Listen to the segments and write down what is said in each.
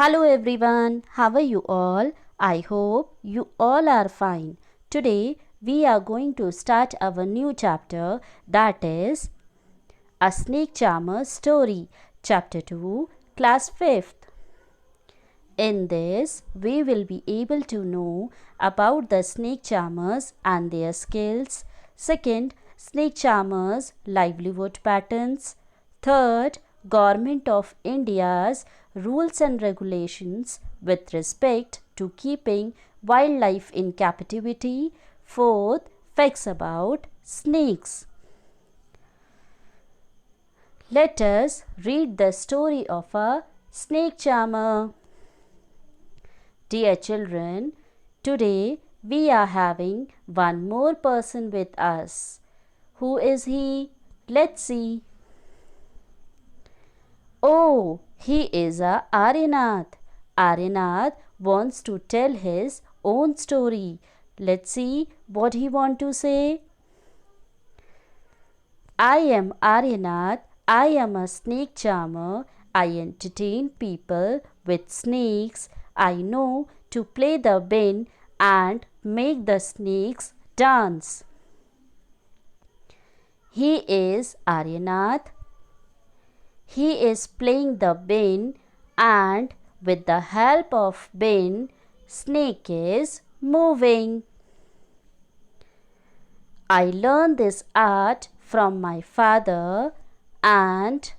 Hello everyone, how are you all? I hope you all are fine. Today we are going to start our new chapter, that is A Snake Charmer Story, Chapter 2, Class 5th. In this, we will be able to know about the snake charmers and their skills. Second, snake charmers' livelihood patterns. Third, Government of India's rules and regulations with respect to keeping wildlife in captivity. Fourth, facts about snakes. Let us read the story of a snake charmer. Dear children, today we are having one more person with us. Who is he? Let's see. Oh, he is a Aryanath. Aryanath wants to tell his own story. Let's see what he wants to say. I am Aryanath. I am a snake charmer. I entertain people with snakes. I know to play the bin and make the snakes dance. He is Aryanath. He is playing the bin and with the help of bin, snake is moving. I learned this art from my father and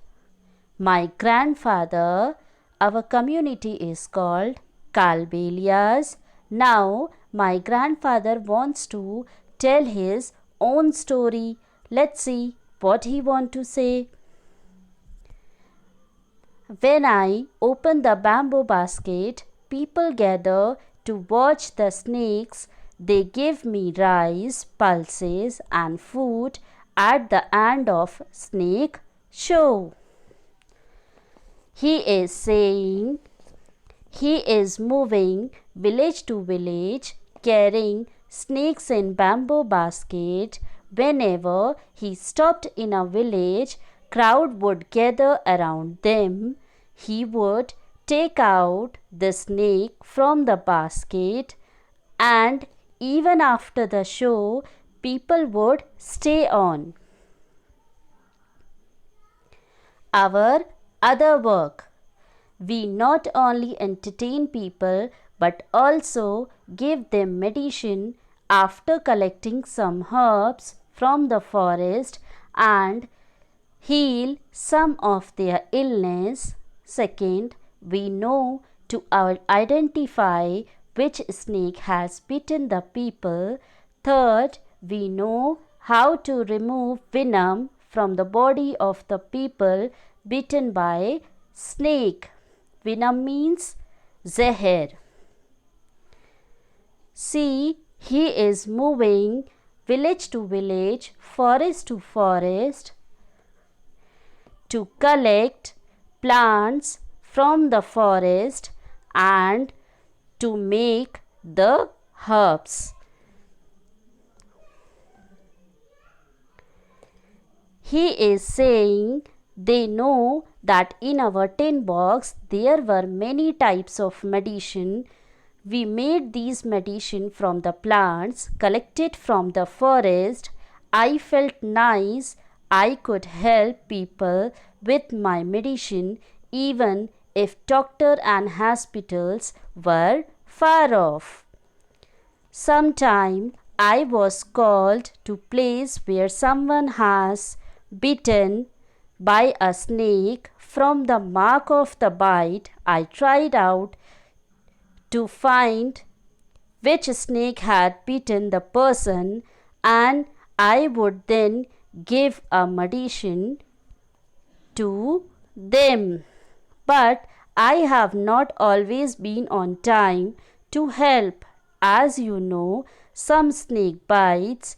my grandfather. Our community is called Kalbelias. Now my grandfather wants to tell his own story. Let's see what he wants to say. When I open the bamboo basket, people gather to watch the snakes. They give me rice, pulses and food at the end of snake show. He is saying he is moving village to village carrying snakes in bamboo basket. Whenever he stopped in a village, crowd would gather around them. He would take out the snake from the basket, and even after the show, people would stay on. Our other work. We not only entertain people but also give them medicine after collecting some herbs from the forest and heal some of their illness. Second, we know to identify which snake has bitten the people. Third, we know how to remove venom from the body of the people bitten by snake. Venom means zehar. See, he is moving village to village, forest to forest to collect plants from the forest and to make the herbs. He is saying they know that in our tin box there were many types of medicine. We made these medicine from the plants collected from the forest. I felt nice. I could help people with my medicine even if doctor and hospitals were far off. Sometime I was called to place where someone has bitten by a snake. From the mark of the bite, I tried out to find which snake had bitten the person, and I would then give a medicine to them. But I have not always been on time to help. As you know, some snake bites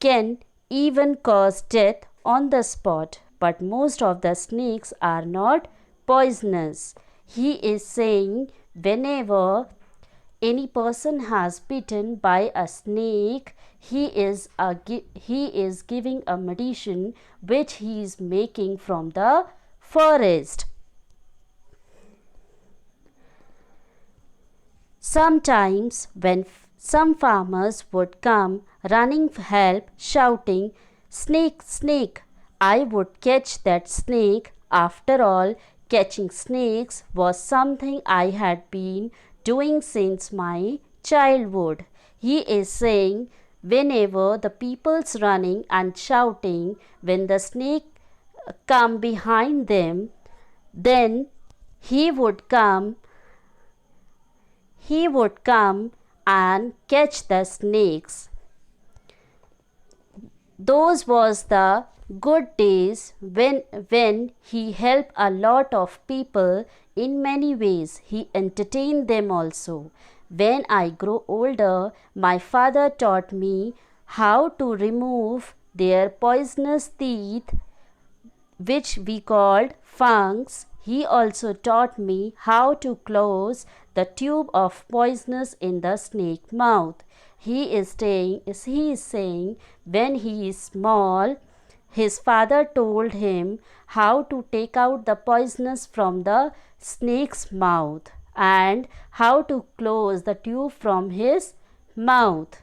can even cause death on the spot, but most of the snakes are not poisonous. He is saying whenever any person has bitten by a snake, he is giving a medicine which he is making from the forest. Sometimes, when some farmers would come running for help, shouting, "Snake, snake," I would catch that snake. After all, catching snakes was something I had been doing since my childhood. He is saying, whenever the people's running and shouting, when the snake come behind them, then he would come he would come and catch the snakes. Those was the good days when he helped a lot of people in many ways. He entertained them also. When I grew older, my father taught me how to remove their poisonous teeth, which we called fangs. He also taught me how to close the tube of poisonous in the snake mouth. He is saying when he is small, his father told him how to take out the poisonous from the snake's mouth and how to close the tube from his mouth.